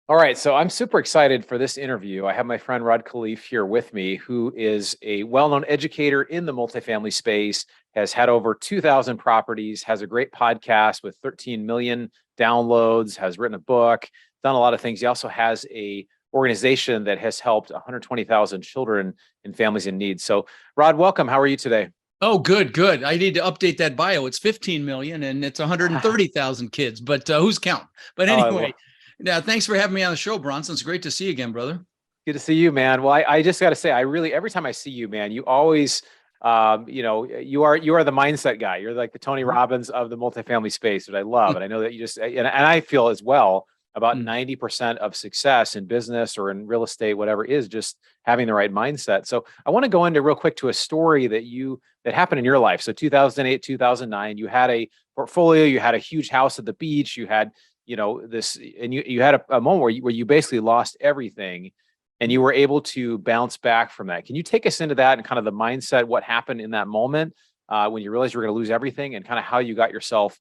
All right, so I'm super excited for this interview. I have my friend Rod Khleif here with me, who is a well-known educator in the multifamily space, has had over 2,000 properties, has a great podcast with 13 million downloads, has written a book, done a lot of things. He also has a organization that has helped 120,000 children and families in need. So, Rod, welcome. How are you today? Oh, good, good. I need to update that bio. It's 15 million and it's 130,000 kids, but who's counting? But Oh, anyway, now thanks for having me on the show, Bronson. It's great to see you again, brother. good to see you, man. Well, I just got to say, I really every time I see you, man, you always, you are the mindset guy. You're like the Tony Mhm. Robbins of the multifamily space, which I love, and I know that you just and I feel as well about Mm. 90% of success in business or in real estate, whatever, is just having the right mindset. So I want to go into real quick to a story that happened in your life. So 2008, 2009, you had a portfolio, you had a huge house at the beach, you had this, and you had a moment where you basically lost everything and you were able to bounce back from that. Can you take us into that and kind of the mindset, what happened in that moment when you realized you were going to lose everything, and kind of how you got yourself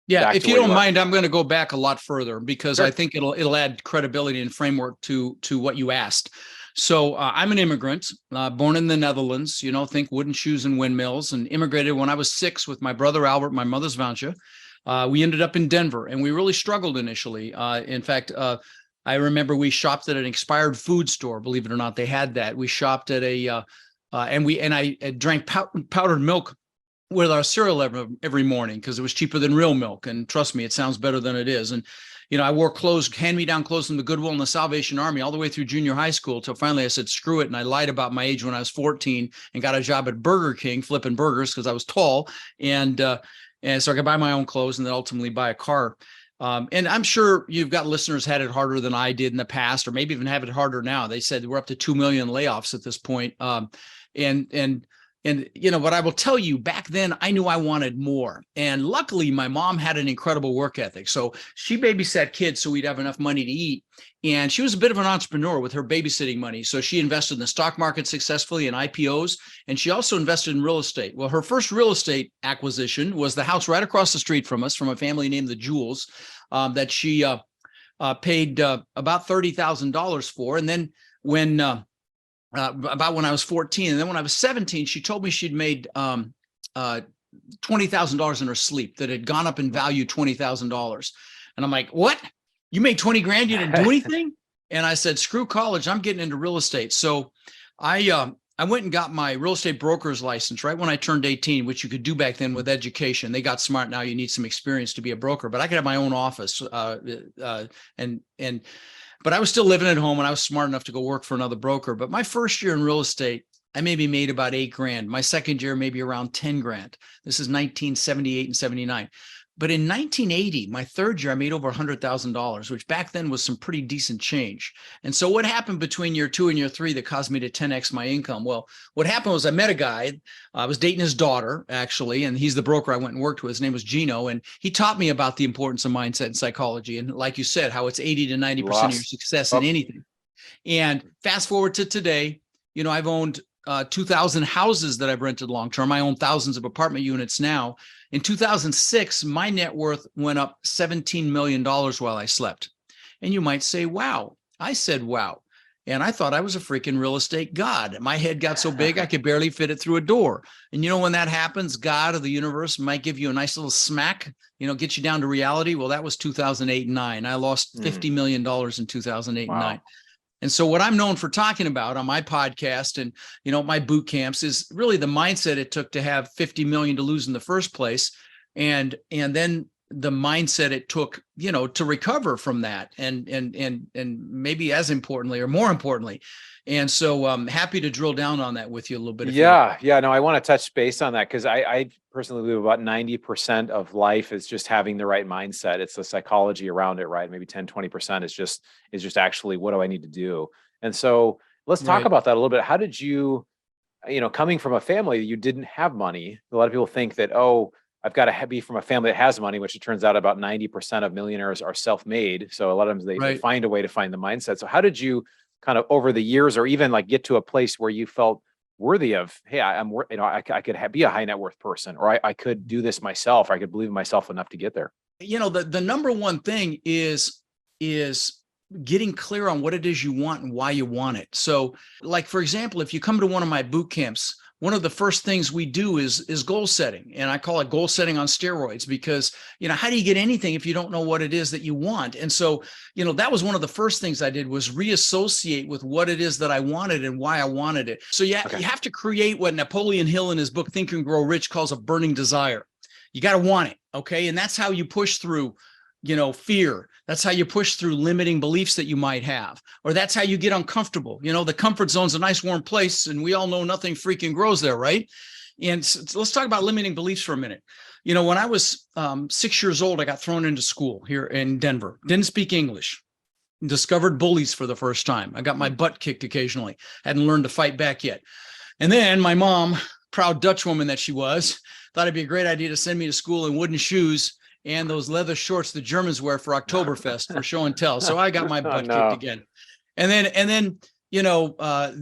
Yeah, back if to you where you don't are? mind, I'm going to go back a lot further because I Sure. think it'll add credibility and framework to what you asked. So I'm an immigrant, born in the Netherlands. Think wooden shoes and windmills, and immigrated when I was 6 with my brother Albert, my mother's Vansha. We ended up in Denver, and we really struggled initially. In fact, I remember we shopped at an expired food store. Believe it or not, they had that. We shopped at and I drank powdered milk with our cereal every morning because it was cheaper than real milk. And trust me, it sounds better than it is. And I wore clothes, hand-me-down clothes from the Goodwill and the Salvation Army all the way through junior high school till finally I said, screw it. And I lied about my age when I was 14 and got a job at Burger King flipping burgers because I was tall. And so I could buy my own clothes and then ultimately buy a car. And I'm sure you've got listeners had it harder than I did in the past, or maybe even have it harder now. They said we're up to 2 million layoffs at this point. And what I will tell you, back then I knew I wanted more. And luckily my mom had an incredible work ethic. So she babysat kids so we'd have enough money to eat. And she was a bit of an entrepreneur with her babysitting money. So she invested in the stock market successfully in IPOs. And she also invested in real estate. Well, her first real estate acquisition was the house right across the street from us, from a family named the Jewels, that she paid about $30,000 for. And then about when I was 14. And then when I was 17, she told me she'd made $20,000 in her sleep, that had gone up in value $20,000. And I'm like, what? You made 20 grand? You didn't do anything? And I said, screw college. I'm getting into real estate. So I went and got my real estate broker's license right when I turned 18, which you could do back then with education. They got smart. Now you need some experience to be a broker, but I could have my own office. But I was still living at home and I was smart enough to go work for another broker. But my first year in real estate, I maybe made about 8 grand. My second year, maybe around 10 grand. This is 1978 and 79. But in 1980, my third year, I made over $100,000, which back then was some pretty decent change. And so what happened between year 2 and year 3 that caused me to 10x my income? Well, what happened was I met a guy. I was dating his daughter, actually, and he's the broker I went and worked with. His name was Gino, and he taught me about the importance of mindset and psychology. And like you said, how it's 80 to 90% of your Lost. success in Oh, anything. And fast forward to today, I've owned 2,000 houses that I've rented long term. I own thousands of apartment units now. In 2006, my net worth went up $17 million while I slept. And you might say, wow. I said, wow. And I thought I was a freaking real estate god. My head got so big, I could barely fit it through a door. And when that happens, God or the universe might give you a nice little smack, get you down to reality. Well, that was 2008 and 9. I lost $50 million in 2008 and 9. wow. And so what I'm known for talking about on my podcast and, my boot camps is really the mindset it took to have 50 million to lose in the first place. And then the mindset it took, to recover from that and maybe as importantly or more importantly. And so I'm happy to drill down on that with you a little bit if you like. Yeah. No, I want to touch base on that because I personally believe about 90% of life is just having the right mindset. It's the psychology around it, right? Maybe 10, 20% is just actually, what do I need to do? And so let's talk Right. about that a little bit. How did you, coming from a family, you didn't have money. A lot of people think that, oh, I've got to be from a family that has money, which it turns out about 90% of millionaires are self-made. So a lot of times they Right. find a way to find the mindset. So how did you kind of over the years, or even like get to a place where you felt worthy of, hey, I could be a high net worth person, or I could do this myself, or I could believe in myself enough to get there. The number one thing is getting clear on what it is you want and why you want it. So, like, for example, if you come to one of my boot camps, one of the first things we do is goal setting. And I call it goal setting on steroids, because, how do you get anything if you don't know what it is that you want? And so, that was one of the first things I did, was reassociate with what it is that I wanted and why I wanted it. So you have to create what Napoleon Hill in his book, Think and Grow Rich, calls a burning desire. You got to want it. Okay. And that's how you push through fear. That's how you push through limiting beliefs that you might have, or that's how you get uncomfortable. The comfort zone's a nice warm place, and we all know nothing freaking grows there, right? And so let's talk about limiting beliefs for a minute. When I was 6 years old, I got thrown into school here in Denver. Didn't speak English. Discovered bullies for the first time. I got my butt kicked occasionally. Hadn't learned to fight back yet. And then my mom, proud Dutch woman that she was, thought it'd be a great idea to send me to school in wooden shoes and those leather shorts the Germans wear for Oktoberfest for show and tell. So I got my butt kicked again. And then,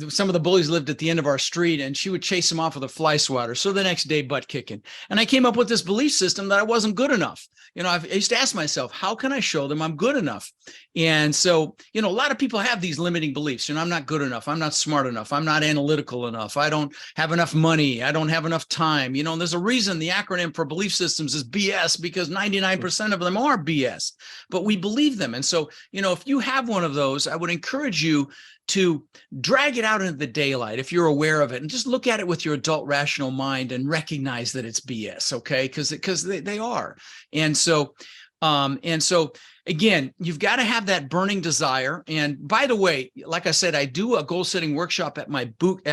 some of the bullies lived at the end of our street, and she would chase them off with a fly swatter. So the next day, butt kicking. And I came up with this belief system that I wasn't good enough. I used to ask myself, how can I show them I'm good enough? And so, a lot of people have these limiting beliefs. I'm not good enough. I'm not smart enough. I'm not analytical enough. I don't have enough money. I don't have enough time. And there's a reason the acronym for belief systems is BS, because 99% of them are BS, but we believe them. And so, if you have one of those, I would encourage you to drag it out into the daylight if you're aware of it, and just look at it with your adult rational mind and recognize that it's BS, okay? Because they are. And so again, you've got to have that burning desire. And by the way, like I said, I do a goal setting workshop at my boot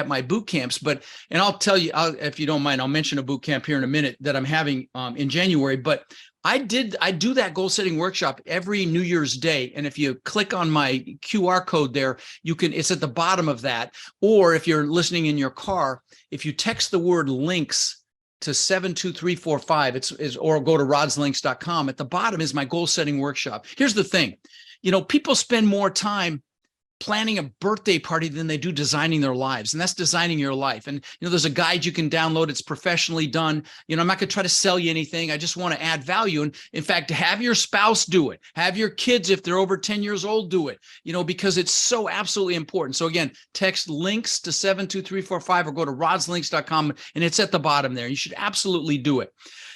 camps, and I'll tell you, if you don't mind, I'll mention a boot camp here in a minute that I'm having in January. But I do that goal setting workshop every New Year's Day. And if you click on my QR code there, it's at the bottom of that. Or if you're listening in your car, if you text the word links to 72345, or go to rodslinks.com, at the bottom is my goal setting workshop. Here's the thing, people spend more time planning a birthday party than they do designing their lives. And that's designing your life. And, there's a guide you can download. It's professionally done. I'm not going to try to sell you anything. I just want to add value. And in fact, have your spouse do it. Have your kids, if they're over 10 years old, do it, because it's so absolutely important. So again, text links to 72345 or go to rodslinks.com, and it's at the bottom there. You should absolutely do it.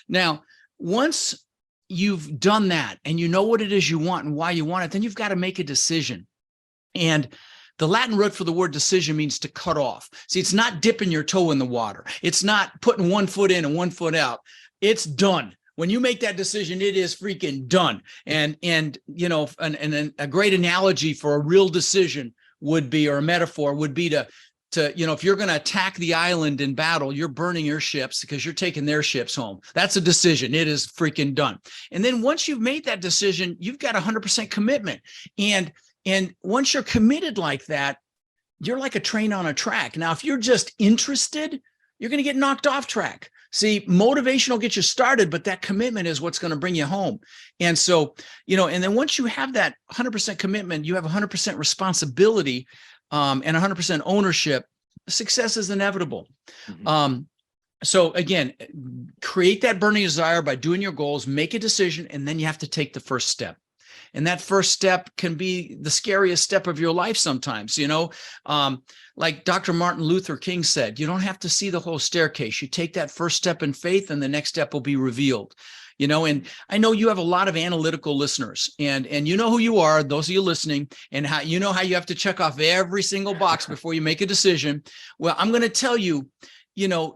Now, once you've done that and you know what it is you want and why you want it, then you've got to make a decision. And the Latin root for the word decision means to cut off. See, it's not dipping your toe in the water. It's not putting one foot in and one foot out. It's done. When you make that decision, it is freaking done. And a great analogy for a real decision would be, or a metaphor would be to if you're going to attack the island in battle, you're burning your ships because you're taking their ships home. That's a decision. It is freaking done. And then once you've made that decision, you've got 100% commitment. And once you're committed like that, you're like a train on a track. Now, if you're just interested, you're going to get knocked off track. See, motivation will get you started, but that commitment is what's going to bring you home. And so, and then once you have that 100% commitment, you have 100% responsibility and 100% ownership. Success is inevitable. Mm-hmm. So again, create that burning desire by doing your goals, make a decision, and then you have to take the first step. And that first step can be the scariest step of your life sometimes, like Dr. Martin Luther King said, you don't have to see the whole staircase. You take that first step in faith, and the next step will be revealed. And I know you have a lot of analytical listeners, and you know who you are, those of you listening, and how you have to check off every single box before you make a decision. Well, I'm going to tell you,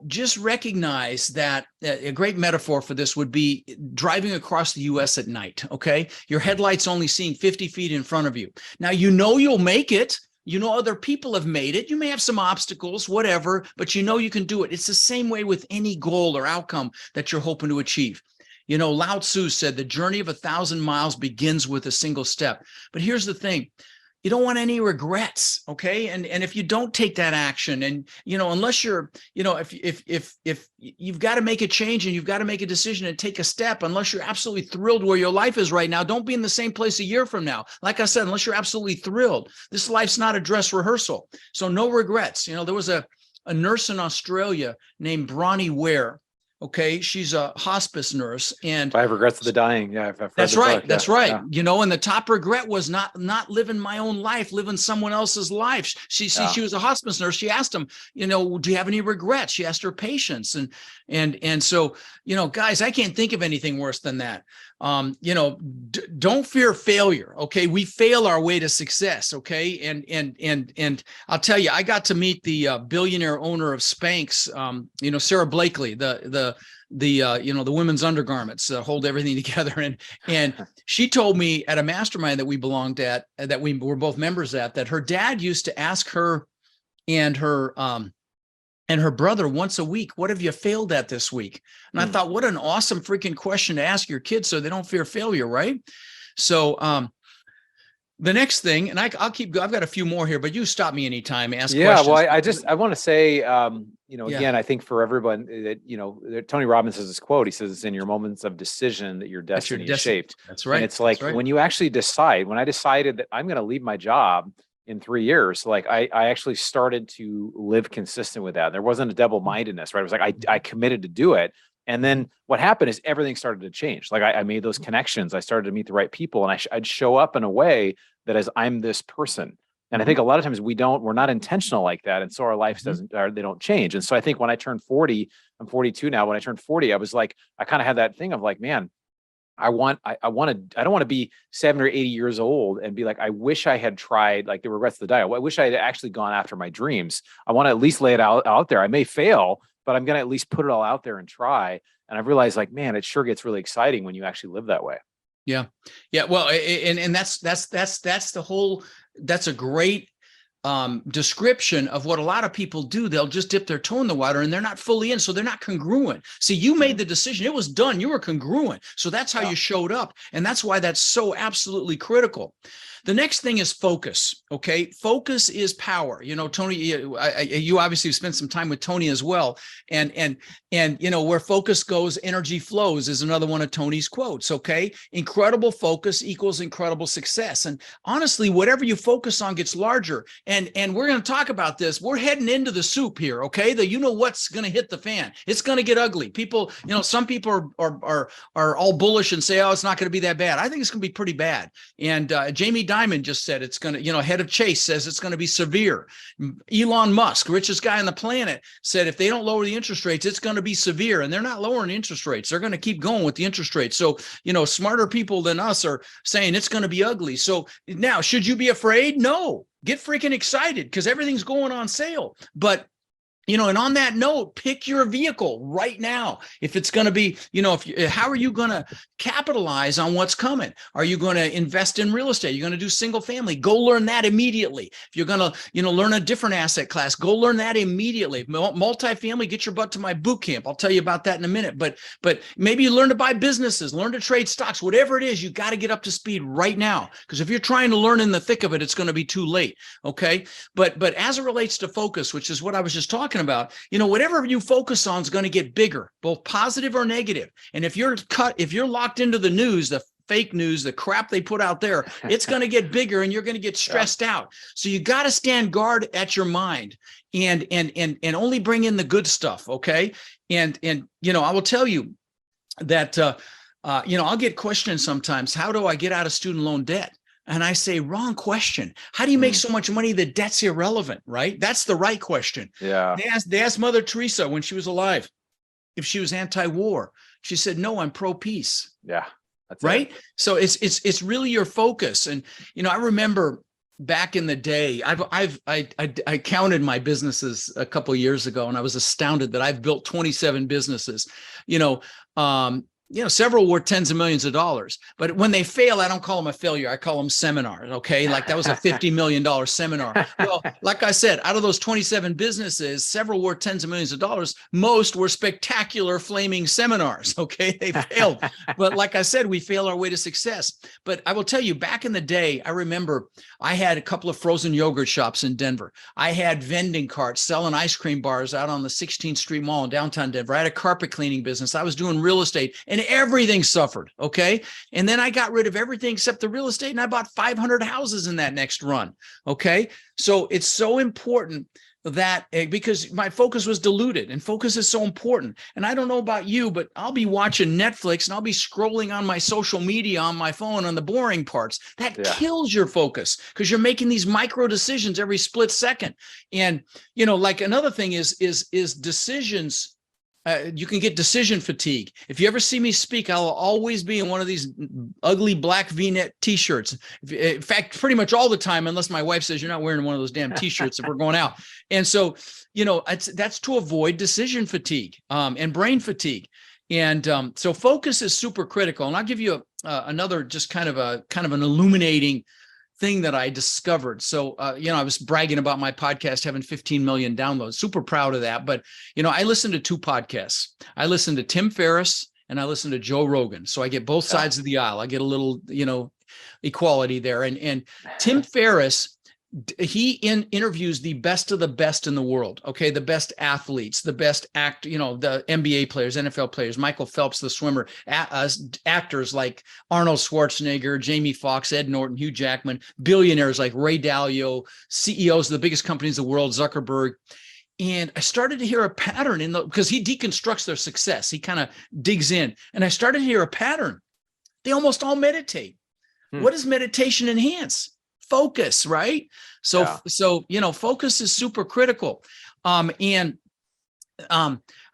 just recognize that a great metaphor for this would be driving across the U.S. at night, okay? Your headlights only seeing 50 feet in front of you. Now, you'll make it. Other people have made it. You may have some obstacles, whatever, but you can do it. It's the same way with any goal or outcome that you're hoping to achieve. Lao Tzu said the journey of 1,000 miles begins with a single step. But here's the thing. You don't want any regrets, okay? And if you don't take that action, and unless you're, if you've got to make a change and you've got to make a decision and take a step, unless you're absolutely thrilled where your life is right now, don't be in the same place a year from now. Like I said, unless you're absolutely thrilled, this life's not a dress rehearsal. So no regrets. There was a nurse in Australia named Bronnie Ware. Okay. She's a hospice nurse. And 5 Regrets of the Dying. Yeah, I've read that's the right. book. That's Yeah, right. yeah, You know, and the top regret was not living my own life, living someone else's life. yeah. She was a hospice nurse. She asked him, you know, do you have any regrets? She asked her patients. And so, you know, guys, I can't think of anything worse than that. You know, don't fear failure. Okay. We fail our way to success. Okay. And I'll tell you, I got to meet the billionaire owner of Spanx, you know, Sarah Blakely, the you know, the women's undergarments hold everything together. And she told me at a mastermind that we belonged at, that we were both members at, that her dad used to ask her and her brother once a week, what have you failed at this week? And I thought, what an awesome freaking question to ask your kids so they don't fear failure, right? So the next thing, and I'll keep going. I've got a few more here, but you stop me anytime, ask Yeah, well, questions. I want to say, you know, Yeah. again, I think for everyone that, you know, Tony Robbins has this quote. He says, "It's in your moments of decision that your That's your destiny is shaped." That's And right. it's like That's right. when you actually decide, when I decided that I'm going to leave my job in 3 years, like I actually started to live consistent with that. There wasn't a double-mindedness, right? It was like I committed to do it. And then what happened is everything started to change. Like I made those connections. I started to meet the right people, and I'd show up in a way that as I'm this person. And I think a lot of times we're not intentional like that. And so our lives they don't change. And so I think when I turned 40, I'm 42 now. When I turned 40, I was like, I kind of had that thing of like, man, I don't want to be 70 or 80 years old and be like, I wish I had tried like the regrets of the die. I wish I had actually gone after my dreams. I want to at least lay it out there. I may fail, but I'm going to at least put it all out there and try. And I've realized like, man, it sure gets really exciting when you actually live that way. Yeah. Yeah. Well, and that's the whole, that's a great description of what a lot of people do. They'll just dip their toe in the water and they're not fully in. So they're not congruent. See, you made the decision. It was done. You were congruent. So that's how you showed up. And that's why that's so absolutely critical. The next thing is focus. Okay. Focus is power. You know, Tony, you obviously spent some time with Tony as well. And, you know, where focus goes, energy flows is another one of Tony's quotes. Okay. Incredible focus equals incredible success. And honestly, whatever you focus on gets larger. And we're going to talk about this. We're heading into the soup here. Okay. You know what's going to hit the fan. It's going to get ugly. People, you know, some people are all bullish and say, oh, it's not going to be that bad. I think it's going to be pretty bad. And Jamie Dimon just said it's going to, you know, head of Chase says it's going to be severe. Elon Musk, richest guy on the planet, said if they don't lower the interest rates, it's going to be severe. And they're not lowering interest rates. They're going to keep going with the interest rates. So, you know, smarter people than us are saying it's going to be ugly. So now, should you be afraid? No. Get freaking excited because everything's going on sale. But you know, and on that note, pick your vehicle right now. If it's going to be, you know, how are you going to capitalize on what's coming? Are you going to invest in real estate? You're going to do single family. Go learn that immediately. If you're going to, you know, learn a different asset class, go learn that immediately. Multifamily, get your butt to my boot camp. I'll tell you about that in a minute. But maybe you learn to buy businesses, learn to trade stocks, whatever it is, you got to get up to speed right now. Because if you're trying to learn in the thick of it, it's going to be too late. Okay. But as it relates to focus, which is what I was just talking about, you know, whatever you focus on is going to get bigger, both positive or negative. And if you're locked into the news, the fake news, the crap they put out there, it's going to get bigger and you're going to get stressed out. So you got to stand guard at your mind and only bring in the good stuff. Okay. And, you know, I will tell you that, you know, I'll get questions sometimes. How do I get out of student loan debt? And I say, wrong question. How do you make so much money that debt's irrelevant, right? That's the right question. Yeah. They asked Mother Teresa when she was alive if she was anti-war. She said, no, I'm pro-peace. Yeah. That's right. it. So it's really your focus. And, you know, I remember back in the day, I counted my businesses a couple of years ago, and I was astounded that I've built 27 businesses, you know, several were tens of millions of dollars, but when they fail, I don't call them a failure. I call them seminars. Okay. Like that was a $50 million seminar. Well, like I said, out of those 27 businesses, several were tens of millions of dollars. Most were spectacular flaming seminars. Okay. They failed. But like I said, we fail our way to success. But I will tell you, back in the day, I remember I had a couple of frozen yogurt shops in Denver. I had vending carts selling ice cream bars out on the 16th Street Mall in downtown Denver. I had a carpet cleaning business. I was doing real estate, and everything suffered. Okay. And then I got rid of everything except the real estate, and I bought 500 houses in that next run. Okay. So it's so important that because my focus was diluted, and focus is so important. And I don't know about you, but I'll be watching Netflix and I'll be scrolling on my social media on my phone on the boring parts. That kills your focus because you're making these micro decisions every split second. And, like another thing is decisions. You can get decision fatigue. If you ever see me speak, I'll always be in one of these ugly black V-neck t-shirts. In fact, pretty much all the time, unless my wife says you're not wearing one of those damn t-shirts if we're going out. And so, that's to avoid decision fatigue and brain fatigue. And so focus is super critical. And I'll give you another just kind of an illuminating thing that I discovered. So, I was bragging about my podcast having 15 million downloads, super proud of that. But, I listen to two podcasts. I listen to Tim Ferriss and I listen to Joe Rogan. So I get both sides of the aisle. I get a little, equality there. And Tim Ferriss, he interviews the best of the best in the world. Okay. The best athletes, the best the NBA players, NFL players, Michael Phelps, the swimmer, actors like Arnold Schwarzenegger, Jamie Foxx, Ed Norton, Hugh Jackman, billionaires like Ray Dalio, CEOs of the biggest companies in the world, Zuckerberg. And I started to hear a pattern because he deconstructs their success. He kind of digs in, and I started to hear a pattern. They almost all meditate. What does meditation enhance? Focus, right? So focus is super critical. I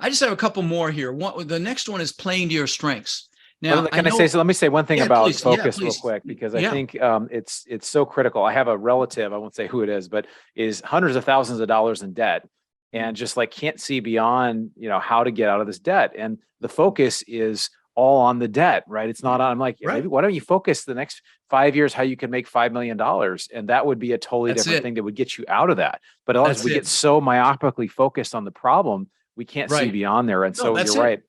just have a couple more here. The next one is playing to your strengths. Now, let me say one thing about focus real quick, because I think it's so critical. I have a relative, I won't say who it is hundreds of thousands of dollars in debt and just can't see beyond, how to get out of this debt. And the focus is all on the debt, right? It's not on, I'm like, maybe why don't you focus the next 5 years, how you can make $5 million? And that would be a totally different thing that would get you out of that. But as we get so myopically focused on the problem, we can't see beyond there. And so you're right.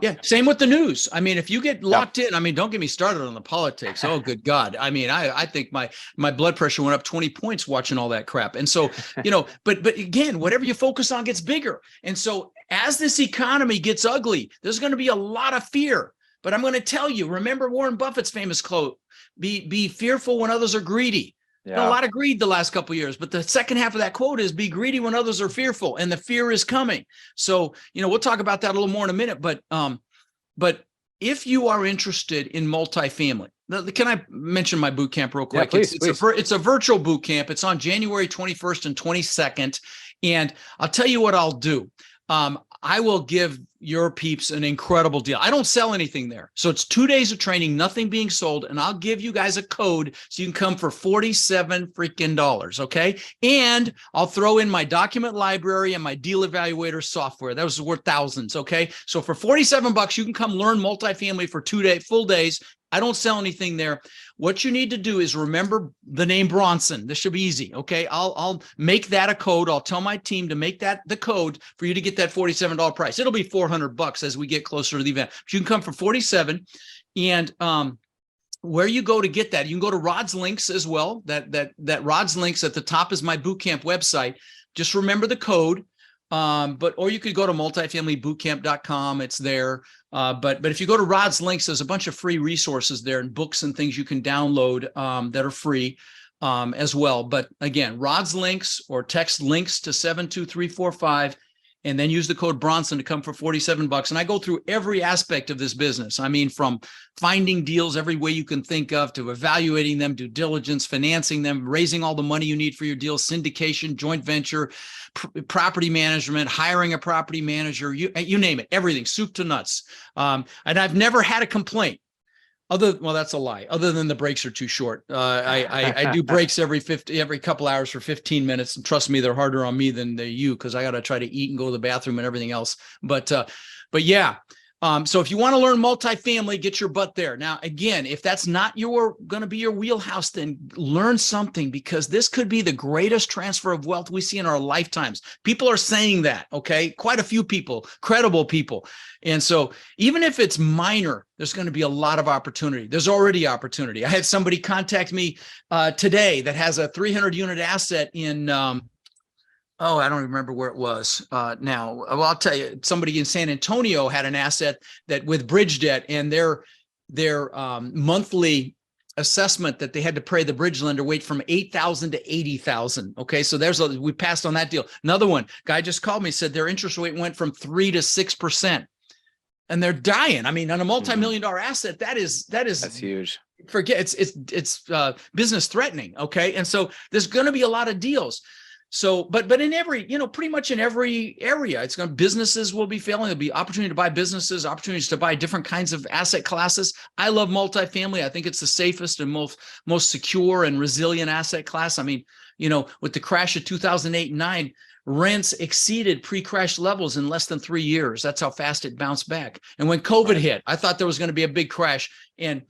Yeah. Same with the news. I mean, if you get locked in, don't get me started on the politics. Oh, good God. I mean, I think my blood pressure went up 20 points watching all that crap. And so, but again, whatever you focus on gets bigger. And so as this economy gets ugly, there's going to be a lot of fear. But I'm going to tell you, remember Warren Buffett's famous quote, be fearful when others are greedy. Yeah. A lot of greed the last couple of years, but the second half of that quote is be greedy when others are fearful, and the fear is coming. So, we'll talk about that a little more in a minute, but if you are interested in multifamily, can I mention my boot camp real quick? Yeah, please. It's a virtual boot camp. It's on January 21st and 22nd. And I'll tell you what I'll do. I will give your peeps an incredible deal. I don't sell anything there. So it's 2 days of training, nothing being sold. And I'll give you guys a code so you can come for $47 freaking dollars. Okay. And I'll throw in my document library and my deal evaluator software. That was worth thousands. Okay. So for $47, you can come learn multifamily for full days. I don't sell anything there. What you need to do is remember the name Bronson. This should be easy. Okay. I'll make that a code. I'll tell my team to make that the code for you to get that $47 price. It'll be $400 as we get closer to the event. But you can come for 47. And where you go to get that, you can go to Rod's links as well. That Rod's links at the top is my bootcamp website. Just remember the code. Or you could go to multifamilybootcamp.com. It's there. But if you go to Rod's links, there's a bunch of free resources there and books and things you can download that are free as well. But again, Rod's links, or text links to 72345 and then use the code Bronson to come for $47. And I go through every aspect of this business. I mean, from finding deals every way you can think of, to evaluating them, due diligence, financing them, raising all the money you need for your deals, syndication, joint venture, property management, hiring a property manager, you name it, everything, soup to nuts. And I've never had a complaint. Well, that's a lie. Other than the breaks are too short. I do breaks every couple hours for 15 minutes. And trust me, they're harder on me than you, because I got to try to eat and go to the bathroom and everything else. But yeah. So if you want to learn multifamily, get your butt there. Now, again, if that's not going to be your wheelhouse, then learn something, because this could be the greatest transfer of wealth we see in our lifetimes. People are saying that, okay? Quite a few people, credible people. And so even if it's minor, there's going to be a lot of opportunity. There's already opportunity. I had somebody contact me today that has a 300 unit asset in, I don't remember where it was now. Well, I'll tell you, somebody in San Antonio had an asset that with bridge debt, and their monthly assessment that they had to pay the bridge lender wait from 8,000 to 80,000. Okay. So we passed on that deal. Another one, guy just called me, said their interest rate went from 3 to 6%. And they're dying. I mean, on a multi-million dollar asset, that's huge. Forget it's business threatening. Okay. And so there's going to be a lot of deals. So, but in every, pretty much in every area, businesses will be failing. There'll be opportunity to buy businesses, opportunities to buy different kinds of asset classes. I love multifamily. I think it's the safest and most secure and resilient asset class. I mean, with the crash of 2008 and 9, rents exceeded pre-crash levels in less than 3 years. That's how fast it bounced back. And when COVID hit, I thought there was going to be a big crash, and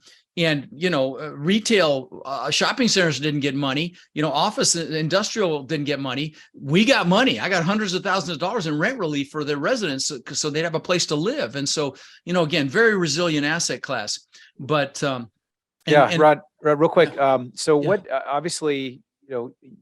retail shopping centers didn't get money. Office industrial didn't get money. We got money. I got hundreds of thousands of dollars in rent relief for their residents, so they'd have a place to live. And so, again, very resilient asset class. But Rod, real quick. What obviously,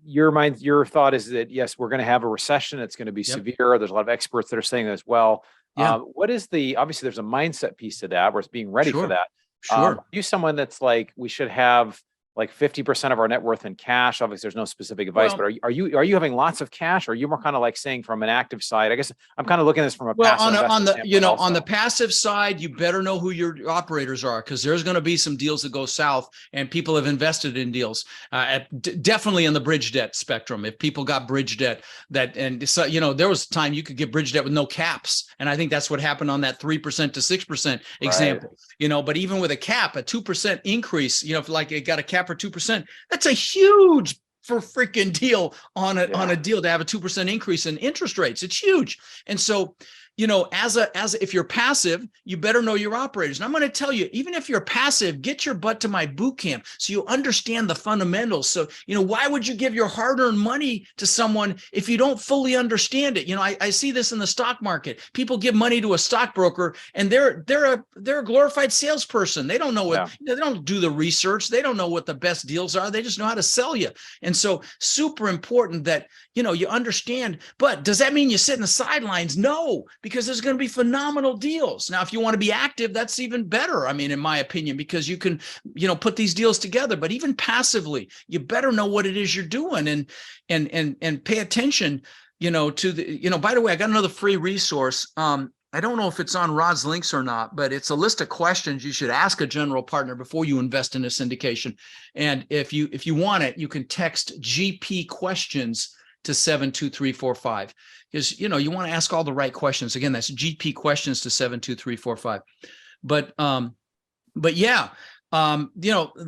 your thought is that, yes, we're going to have a recession. It's going to be severe. There's a lot of experts that are saying that as well. What is obviously there's a mindset piece to that where it's being ready for that. Sure. Are you someone that's like, we should have like 50% of our net worth in cash? Obviously there's no specific advice, but are you having lots of cash? Or are you more kind of like saying from an active side? I guess I'm kind of looking at this from a passive on the passive side, you better know who your operators are, because there's going to be some deals that go south, and people have invested in deals definitely in the bridge debt spectrum. If people got bridge debt there was a time you could get bridge debt with no caps. And I think that's what happened on that 3% to 6% example, but even with a cap, a 2% increase, if like it got a cap for 2%, that's a huge freaking deal on a deal to have a 2% increase in interest rates. It's huge. And so, if you're passive, you better know your operators. And I'm going to tell you, even if you're passive, get your butt to my boot camp so you understand the fundamentals. So, why would you give your hard-earned money to someone if you don't fully understand it? I see this in the stock market. People give money to a stockbroker, and they're a glorified salesperson. They don't know they don't do the research. They don't know what the best deals are. They just know how to sell you. And so, super important that you understand. But does that mean you sit in the sidelines? No, because there's going to be phenomenal deals. Now, if you want to be active, that's even better. I mean, in my opinion, because you can, put these deals together. But even passively, you better know what it is you're doing and pay attention, to the, by the way, I got another free resource. I don't know if it's on Rod's links or not, but it's a list of questions you should ask a general partner before you invest in a syndication. And if you want it, you can text GP questions to 72345, because you want to ask all the right questions. Again, that's GP questions to 72345. But the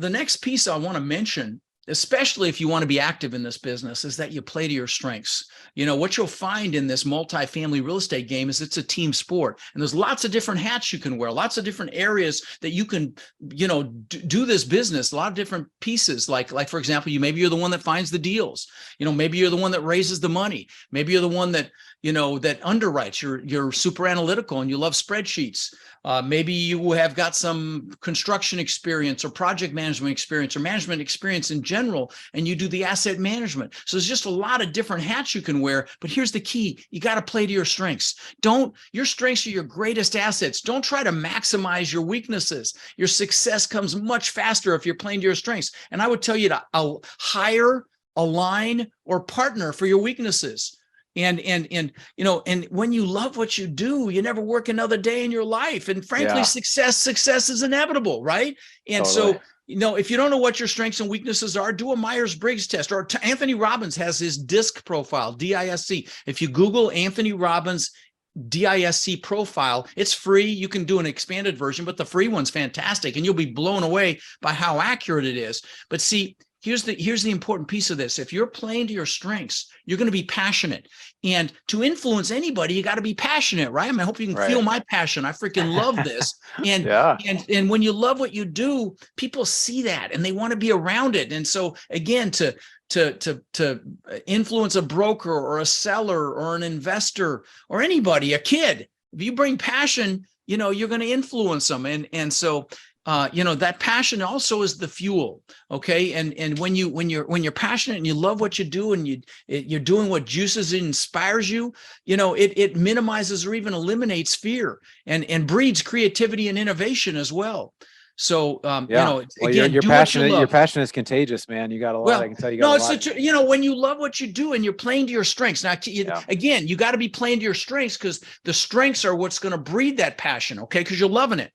next piece I want to mention, especially if you want to be active in this business, is that you play to your strengths. What you'll find in this multifamily real estate game is it's a team sport, and there's lots of different hats you can wear, lots of different areas that you can, do this business, a lot of different pieces. Like for example, maybe you're the one that finds the deals, maybe you're the one that raises the money. Maybe you're the one that, that underwrites. You're super analytical and you love spreadsheets. Maybe you have got some construction experience or project management experience or management experience in general, and you do the asset management. So there's just a lot of different hats you can wear. But here's the key. You got to play to your strengths. Your strengths are your greatest assets. Don't try to maximize your weaknesses. Your success comes much faster if you're playing to your strengths. And I would tell you to hire, align, or partner for your weaknesses. And when you love what you do, you never work another day in your life. And frankly, success is inevitable, right? And so, if you don't know what your strengths and weaknesses are, do a Myers-Briggs test. Or Anthony Robbins has his DISC profile, DISC. If you Google Anthony Robbins DISC profile, it's free. You can do an expanded version, but the free one's fantastic, and you'll be blown away by how accurate it is. But see, here's the important piece of this. If you're playing to your strengths, you're going to be passionate. And to influence anybody, you got to be passionate, right? I hope you can feel my passion. I freaking love this. And when you love what you do, people see that and they want to be around it. And so again, to influence a broker or a seller or an investor or anybody, a kid, if you bring passion, you're going to influence them. And so that passion also is the fuel. Okay. And when you're passionate and you love what you do and you're doing what juices and inspires you, it minimizes or even eliminates fear and breeds creativity and innovation as well. So, Yeah. Well, again, you're do what you passionate. Your love. passion is contagious, man. You got a lot. Well, I can tell you got no, a it's lot. such when you love what you do and you're playing to your strengths. Now, Yeah. again, you got to be playing to your strengths, because the strengths are what's going to breed that passion. Okay, because you're loving it.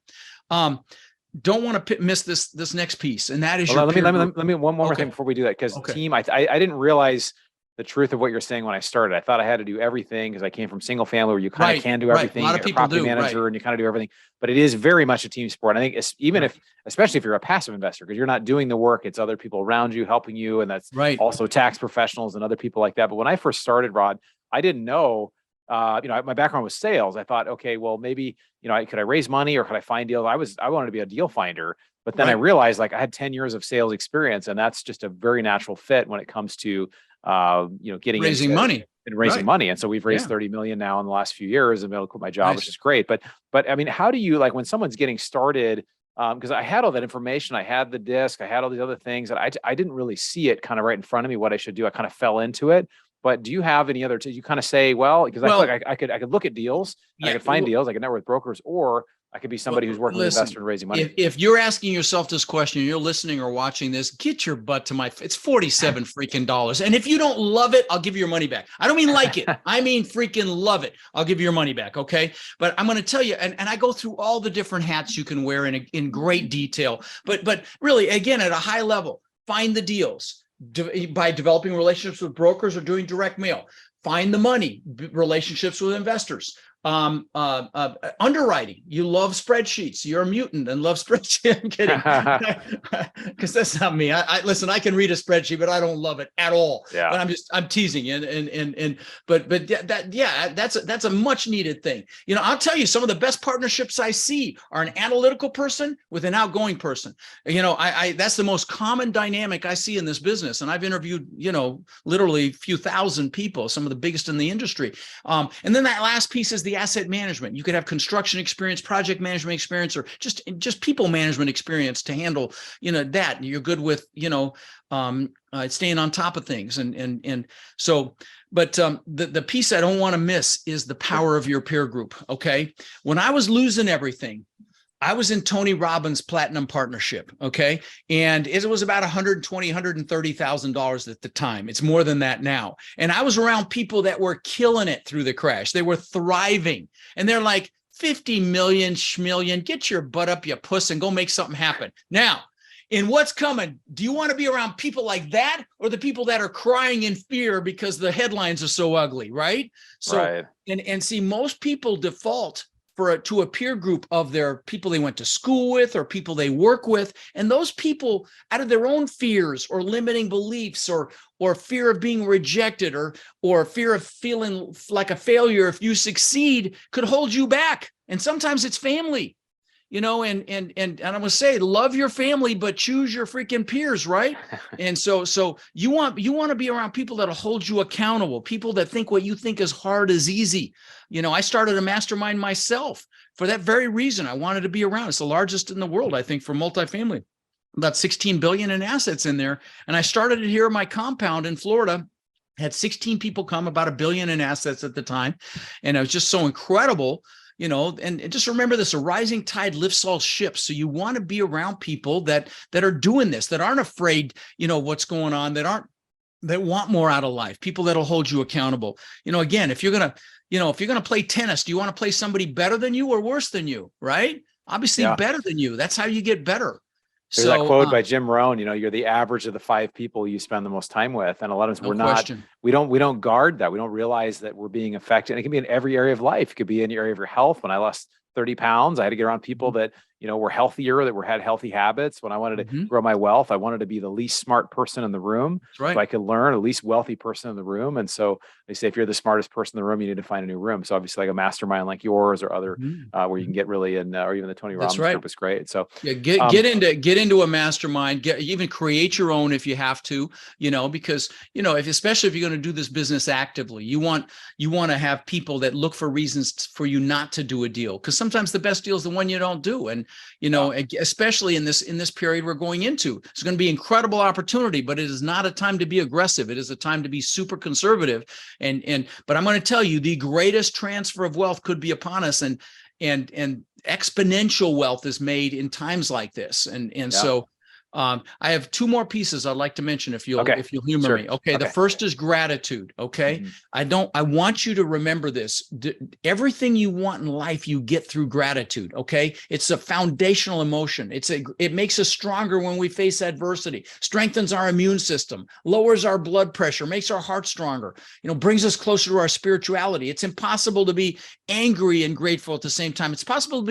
Don't want to miss this next piece, and that is Well, your peer group. let me one more Okay. thing before we do that, because Okay. team, I didn't realize the truth of what you're saying when I started. I thought I had to do everything because I came from single family where you kind Right, of can do right. A everything. lot You of get a people property do, manager right. and you kind of do everything, but it is very much a team sport. I think it's, even Right. if, especially if you're a passive investor, because you're not doing the work, it's other people around you helping you. And that's Right. also tax professionals and other people like that. But when I first started, Rod, I didn't know, my background was sales. I thought, okay, well, maybe, could I raise money or could I find deals? I wanted to be a deal finder. But then I Right. realized, like, I had 10 years of sales experience, and that's just a very natural fit when it comes to, getting Raising into money. and raising Right. money. And so we've raised Yeah. 30 million now in the last few years and been able to quit my job, which Nice. is great. But I mean, how do you, like, when someone's getting started, because I had all that information, I had the disc, I had all these other things, and I didn't really see it kind of right in front of me, what I should do. I kind of fell into it. But do you have any other, you kind of say, well, because I feel Well, like I could look at deals and I yeah. could find deals, I could network with brokers, or I could be somebody who's working with Listen, investors and raising money. if you're asking yourself this question, you're listening or watching this, get your butt to it's $47 freaking dollars. And if you don't love it, I'll give you your money back. I don't mean like it. I mean freaking love it. I'll give you your money back. Okay. But I'm going to tell you, and I go through all the different hats you can wear in great detail. But really, again, at a high level, find the deals by developing relationships with brokers or doing direct mail. Find the money, relationships with investors. Underwriting. You love spreadsheets. You're a mutant and love spreadsheets. I'm kidding, because that's not me. I listen. I can read a spreadsheet, but I don't love it at all. Yeah. But I'm teasing. But that's a much needed thing. I'll tell you, some of the best partnerships I see are an analytical person with an outgoing person. That's the most common dynamic I see in this business. And I've interviewed, literally a few thousand people, some of the biggest in the industry. And then that last piece is the asset management. You could have construction experience, project management experience, or just people management experience to handle, that. You're good with, staying on top of things. And so, but the piece I don't want to miss is the power of your peer group. Okay. When I was losing everything, I was in Tony Robbins' Platinum Partnership, okay? And it was about $120,000, $130,000 at the time. It's more than that now. And I was around people that were killing it through the crash. They were thriving. And they're like, 50 million, schmillion, get your butt up, you puss, and go make something happen. Now, in what's coming, do you want to be around people like that, or the people that are crying in fear because the headlines are so ugly, right? So, right. And see, most people default to a peer group of their people they went to school with or people they work with. And those people, out of their own fears or limiting beliefs or fear of being rejected or fear of feeling like a failure if you succeed, could hold you back. And sometimes it's family, and I'm gonna say, love your family, but choose your freaking peers, right? And so you want to be around people that'll hold you accountable, people that think what you think is hard is easy. I started a mastermind myself for that very reason. I wanted to be around. It's the largest in the world, I think, for multifamily, about 16 billion in assets in there. And I started it here at my compound in Florida. Had 16 people come, about $1 billion in assets at the time, and it was just so incredible. And just remember this, a rising tide lifts all ships. So you want to be around people that are doing this, that aren't afraid, what's going on, that want more out of life, people that'll hold you accountable. Again, if you're going to play tennis, do you want to play somebody better than you or worse than you? Right? Obviously better than you. That's how you get better. There's that quote by Jim Rohn, you're the average of the 5 people you spend the most time with. And a lot of times we don't guard that. We don't realize that we're being affected. And it can be in every area of life. It could be in your area of your health. When I lost 30 pounds, I had to get around people that, were healthier, that had healthy habits. When I wanted to grow my wealth, I wanted to be the least smart person in the room. That's right. So I could learn, the least wealthy person in the room. And so they say, if you're the smartest person in the room, you need to find a new room. So obviously, like a mastermind like yours or other, where you can get really in, or even the Tony Robbins group is great. So get into a mastermind, even create your own if you have to, because, especially if you're going to do this business actively, you want to have people that look for reasons for you not to do a deal. Because sometimes the best deal is the one you don't do. And, especially in this period we're going into, it's going to be incredible opportunity, but it is not a time to be aggressive. It is a time to be super conservative. But I'm going to tell you, the greatest transfer of wealth could be upon us. And and exponential wealth is made in times like this. So I have two more pieces I'd like to mention if you'll humor me. Okay. The first is gratitude. Okay. I want you to remember this. Everything you want in life, you get through gratitude. Okay. It's a foundational emotion. It makes us stronger when we face adversity, strengthens our immune system, lowers our blood pressure, makes our heart stronger, brings us closer to our spirituality. It's impossible to be angry and grateful at the same time. It's impossible to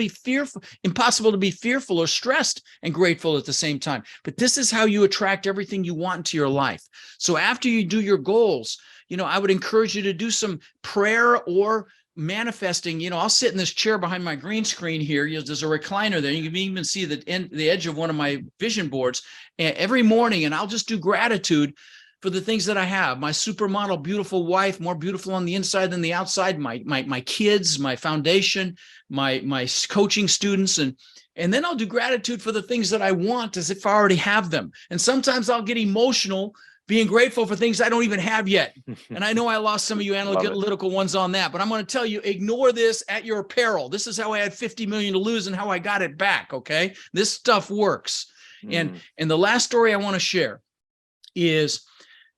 be fearful or stressed and grateful at the same time. But this is how you attract everything you want into your life. So after you do your goals, I would encourage you to do some prayer or manifesting. I'll sit in this chair behind my green screen here. There's a recliner there. You can even see the edge of one of my vision boards every morning, and I'll just do gratitude for the things that I have. My supermodel, beautiful wife, more beautiful on the inside than the outside, my kids, my foundation, my coaching students, and then I'll do gratitude for the things that I want as if I already have them. And sometimes I'll get emotional being grateful for things I don't even have yet. And I know I lost some of you analytical ones on that, but I'm going to tell you, ignore this at your peril. This is how I had 50 million to lose and how I got it back. Okay. This stuff works. And the last story I want to share is,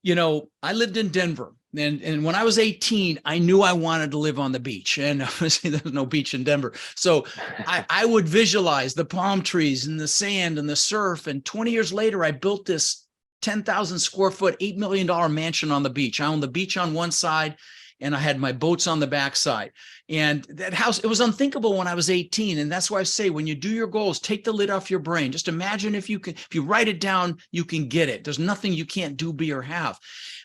I lived in Denver. And when I was 18, I knew I wanted to live on the beach, and obviously there's no beach in Denver. So I would visualize the palm trees and the sand and the surf. And 20 years later, I built this 10,000 square foot, $8 million mansion on the beach. I owned the beach on one side, and I had my boats on the backside. And that house, it was unthinkable when I was 18. And that's why I say, when you do your goals, take the lid off your brain. Just imagine if you write it down, you can get it. There's nothing you can't do, be, or have.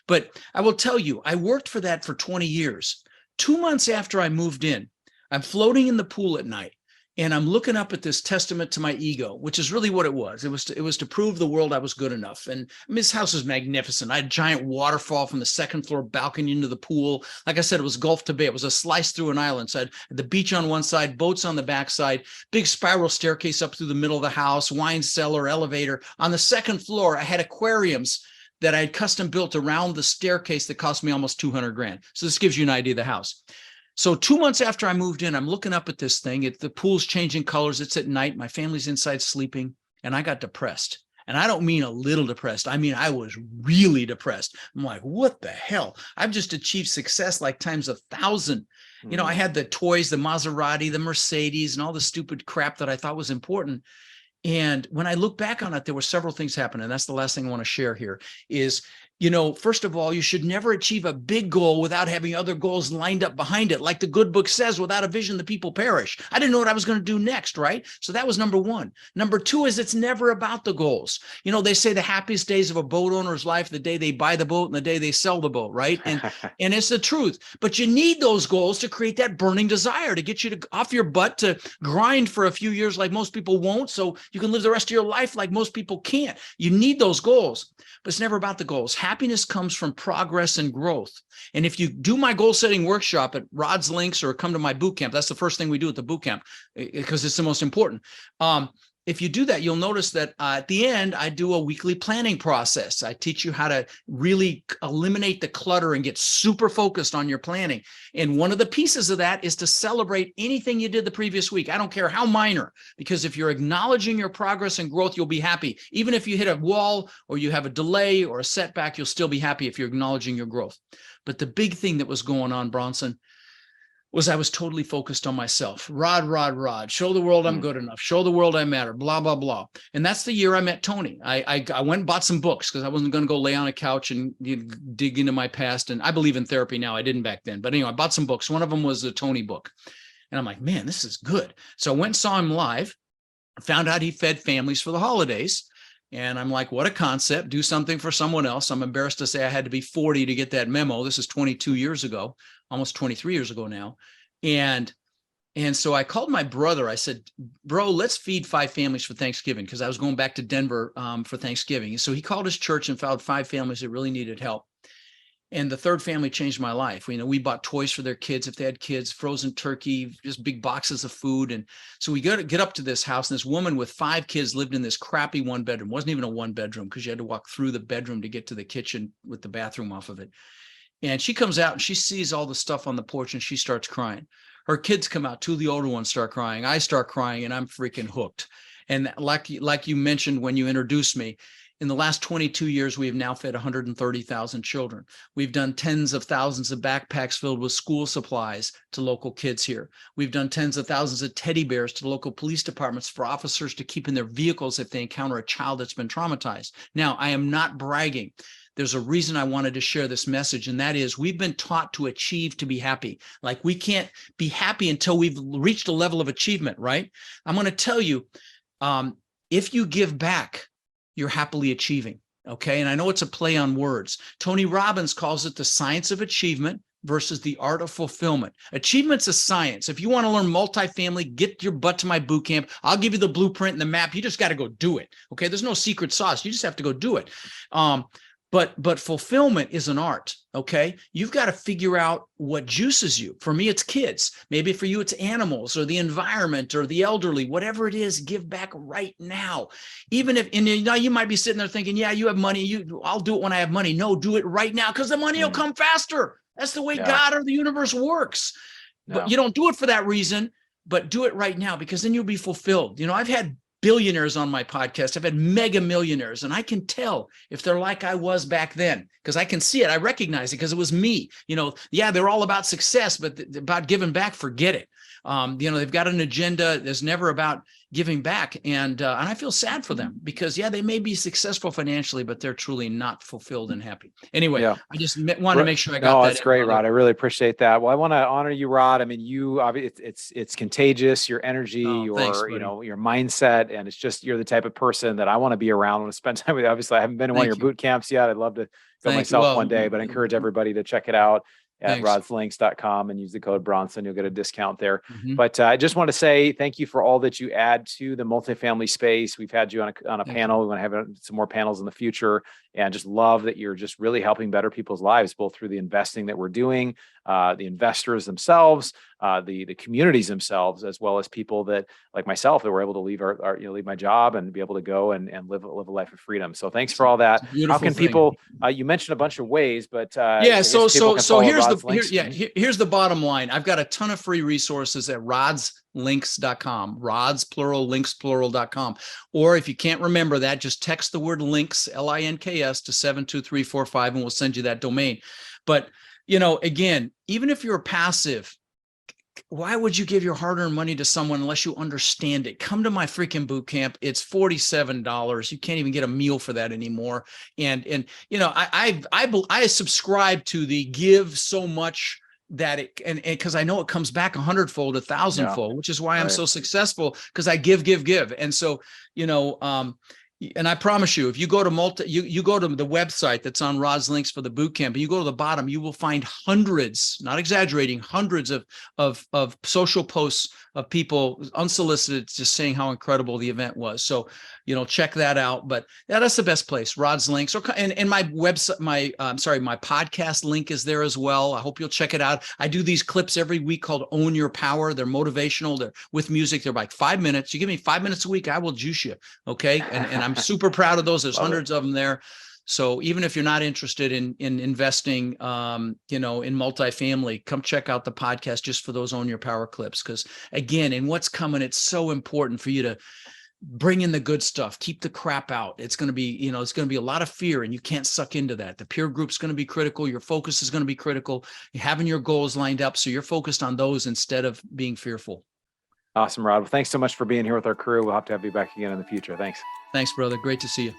But I will tell you, I worked for that for 20 years. 2 months after I moved in, I'm floating in the pool at night, and I'm looking up at this testament to my ego, which is really what it was. It was to prove the world I was good enough. And this house is magnificent. I had a giant waterfall from the second floor balcony into the pool. Like I said, it was Gulf to Bay. It was a slice through an island. So I had the beach on one side, boats on the backside, big spiral staircase up through the middle of the house, wine cellar, elevator. On the second floor, I had aquariums that I had custom built around the staircase that cost me almost 200 grand. So this gives you an idea of the house. So 2 months after I moved in, I'm looking up at this thing. The pool's changing colors. It's at night. My family's inside sleeping, and I got depressed. And I don't mean a little depressed. I mean, I was really depressed. I'm like, what the hell? I've just achieved success like times 1,000. I had the toys, the Maserati, the Mercedes, and all the stupid crap that I thought was important. And when I look back on it, there were several things happening. And that's the last thing I want to share here is, first of all, you should never achieve a big goal without having other goals lined up behind it. Like the good book says, without a vision, the people perish. I didn't know what I was going to do next, right? So that was number one. Number two is it's never about the goals. They say the happiest days of a boat owner's life, the day they buy the boat and the day they sell the boat, right? And it's the truth. But you need those goals to create that burning desire to get you off your butt to grind for a few years like most people won't, so you can live the rest of your life like most people can't. You need those goals, but it's never about the goals. Happiness comes from progress and growth. And if you do my goal setting workshop at Rod's links or come to my boot camp, that's the first thing we do at the boot camp because it's the most important. If you do that, you'll notice that at the end, I do a weekly planning process. I teach you how to really eliminate the clutter and get super focused on your planning. And one of the pieces of that is to celebrate anything you did the previous week. I don't care how minor, because if you're acknowledging your progress and growth, you'll be happy. Even if you hit a wall or you have a delay or a setback, you'll still be happy if you're acknowledging your growth. But the big thing that was going on, Bronson, was I was totally focused on myself. Rod, show the world I'm good enough. Show the world I matter, blah, blah, blah. And that's the year I met Tony. I went and bought some books because I wasn't going to go lay on a couch and dig into my past. And I believe in therapy now. I didn't back then. But anyway, I bought some books. One of them was the Tony book. And I'm like, man, this is good. So I went and saw him live, found out he fed families for the holidays. And I'm like, what a concept. Do something for someone else. I'm embarrassed to say I had to be 40 to get that memo. This is 22 years ago, almost 23 years ago now. And so I called my brother. I said, bro, let's feed 5 families for Thanksgiving, because I was going back to Denver for Thanksgiving. So he called his church and found 5 families that really needed help. And the third family changed my life. We bought toys for their kids if they had kids, frozen turkey, just big boxes of food. And so we got to get up to this house, and this woman with 5 kids lived in this crappy 1-bedroom. Wasn't even a 1-bedroom because you had to walk through the bedroom to get to the kitchen with the bathroom off of it. And she comes out and she sees all the stuff on the porch and she starts crying. Her kids come out, two of the older ones start crying. I start crying, and I'm freaking hooked. And like you mentioned when you introduced me, in the last 22 years, we have now fed 130,000 children. We've done tens of thousands of backpacks filled with school supplies to local kids here. We've done tens of thousands of teddy bears to local police departments for officers to keep in their vehicles if they encounter a child that's been traumatized. Now, I am not bragging. There's a reason I wanted to share this message, and that is we've been taught to achieve to be happy. Like, we can't be happy until we've reached a level of achievement, right? I'm going to tell you, if you give back, you're happily achieving. Okay. And I know it's a play on words. Tony Robbins calls it the science of achievement versus the art of fulfillment. Achievement's a science. If you want to learn multifamily, get your butt to my boot camp. I'll give you the blueprint and the map. You just got to go do it. Okay. There's no secret sauce. You just have to go do it. But fulfillment is an art, okay? You've got to figure out what juices you. For me, it's kids. Maybe for you, it's animals or the environment or the elderly, whatever it is, give back right now. Even if, and you might be sitting there thinking, yeah, you have money. I'll do it when I have money. No, do it right now because the money will come faster. That's the way God or the universe works. But you don't do it for that reason, but do it right now because then you'll be fulfilled. I've had billionaires on my podcast. I've had mega millionaires, and I can tell if they're like I was back then because I can see it. I recognize it because it was me. They're all about success, but about giving back, forget it. They've got an agenda that's never about giving back. And I feel sad for them because, they may be successful financially, but they're truly not fulfilled and happy. Anyway, I just wanted to make sure I got that. No, that's great, Rod. I really appreciate that. Well, I want to honor you, Rod. I mean, it's contagious, your energy, your mindset. And it's just, you're the type of person that I want to be around. I want to spend time with you. Obviously, I haven't been in one of your boot camps yet. I'd love to go myself one day, but I encourage everybody to check it out at rodslinks.com and use the code Bronson. You'll get a discount there. But I just want to say thank you for all that you add to the multifamily space. We've had you on a panel. We want to have some more panels in the future, and just love that you're just really helping better people's lives, both through the investing that we're doing, the investors themselves, the communities themselves, as well as people that, like myself, that were able to leave leave my job and be able to go and live a life of freedom. So thanks for all that. How can people? You mentioned a bunch of ways, but so here's the bottom line. I've got a ton of free resources at rodslinks.com, rods plural, links plural.com. Or if you can't remember that, just text the word links, LINKS, to 72345 and we'll send you that domain. But again, even if you're passive, why would you give your hard-earned money to someone unless you understand it? Come to my freaking boot camp. It's $47. You can't even get a meal for that anymore. And I subscribe to the give so much that it, and because I know it comes back 100-fold, 1,000-fold, which is why I'm so successful, because I give. And so, and I promise you, if you go to you go to the website that's on Rod's Links for the boot camp, and you go to the bottom, you will find hundreds, not exaggerating, hundreds of social posts of people unsolicited just saying how incredible the event was. So, check that out. But that's the best place, Rod's Links. And my website, my podcast link is there as well. I hope you'll check it out. I do these clips every week called Own Your Power. They're motivational. They're with music. They're like 5 minutes. You give me 5 minutes a week, I will juice you. Okay. And I'm super proud of those. There's hundreds of them there. So even if you're not interested in investing, in multifamily, come check out the podcast just for those Own Your Power clips. Because again, in what's coming, it's so important for you to bring in the good stuff, keep the crap out. It's going to be, it's going to be a lot of fear, and you can't suck into that. The peer group's going to be critical. Your focus is going to be critical. You're having your goals lined up, so you're focused on those instead of being fearful. Awesome, Rod. Well, thanks so much for being here with our crew. We'll have to have you back again in the future. Thanks. Thanks, brother. Great to see you.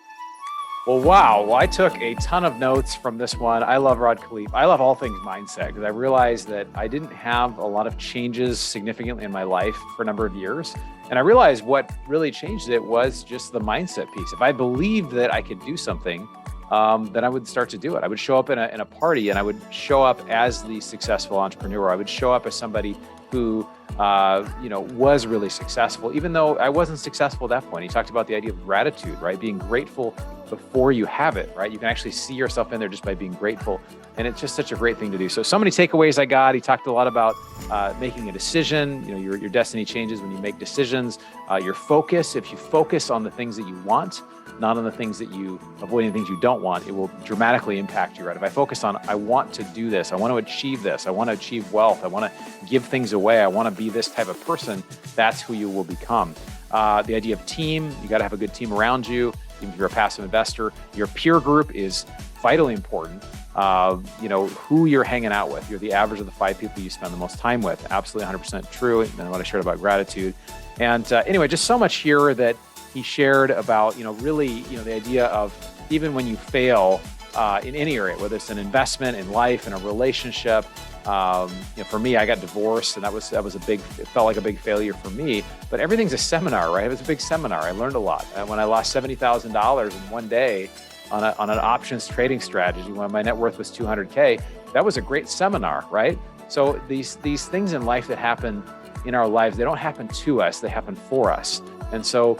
Well, wow. Well, I took a ton of notes from this one. I love Rod Khleif. I love all things mindset, because I realized that I didn't have a lot of changes significantly in my life for a number of years. And I realized what really changed it was just the mindset piece. If I believed that I could do something, then I would start to do it. I would show up in a party, and I would show up as the successful entrepreneur. I would show up as somebody who, was really successful, even though I wasn't successful at that point. He talked about the idea of gratitude, right? Being grateful before you have it, right? You can actually see yourself in there just by being grateful. And it's just such a great thing to do. So many takeaways I got. He talked a lot about making a decision. Your destiny changes when you make decisions. Your focus, if you focus on the things that you want, not on the things that you avoiding things you don't want, it will dramatically impact you, right? If I focus on, I want to do this, I want to achieve this, I want to achieve wealth, I want to give things away, I want to be this type of person, that's who you will become. The idea of team, you got to have a good team around you. Even if you're a passive investor, your peer group is vitally important. Who you're hanging out with. You're the average of the 5 people you spend the most time with. Absolutely 100% true. And what I shared about gratitude. And anyway, just so much here that he shared about, really, the idea of even when you fail in any area, whether it's an investment in life, in a relationship. For me, I got divorced, and that was it felt like a big failure for me. But everything's a seminar, right? It was a big seminar. I learned a lot. When I lost $70,000 in one day on an options trading strategy, when my net worth was $200K, that was a great seminar, right? So these things in life that happen in our lives, they don't happen to us, they happen for us. And so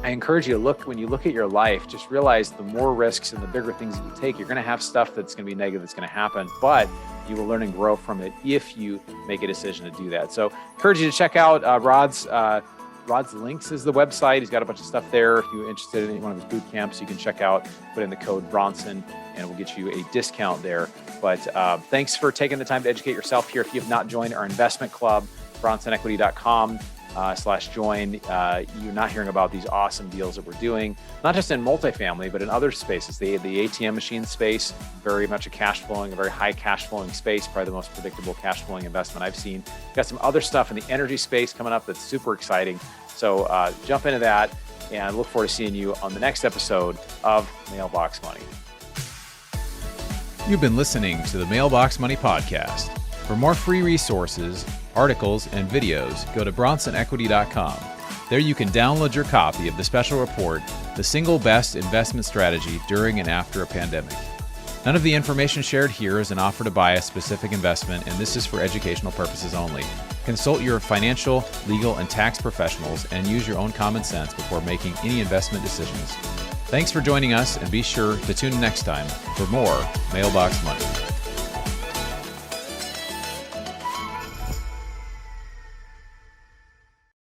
I encourage you to when you look at your life, just realize the more risks and the bigger things that you take, you're going to have stuff that's going to be negative that's going to happen, but you will learn and grow from it if you make a decision to do that. So encourage you to check out Rod's links is the website. He's got a bunch of stuff there. If you're interested in one of his boot camps, you can check out, put in the code Bronson, and we'll get you a discount there. But thanks for taking the time to educate yourself here. If you have not joined our investment club, BronsonEquity.com/join. You're not hearing about these awesome deals that we're doing, not just in multifamily, but in other spaces. The ATM machine space, very much a very high cash flowing space, probably the most predictable cash flowing investment I've seen. We've got some other stuff in the energy space coming up that's super exciting. So jump into that, and I look forward to seeing you on the next episode of Mailbox Money. You've been listening to the Mailbox Money Podcast. For more free resources, articles, and videos, go to BronsonEquity.com. There you can download your copy of the special report, The Single Best Investment Strategy During and After a Pandemic. None of the information shared here is an offer to buy a specific investment, and this is for educational purposes only. Consult your financial, legal, and tax professionals and use your own common sense before making any investment decisions. Thanks for joining us, and be sure to tune in next time for more Mailbox Money.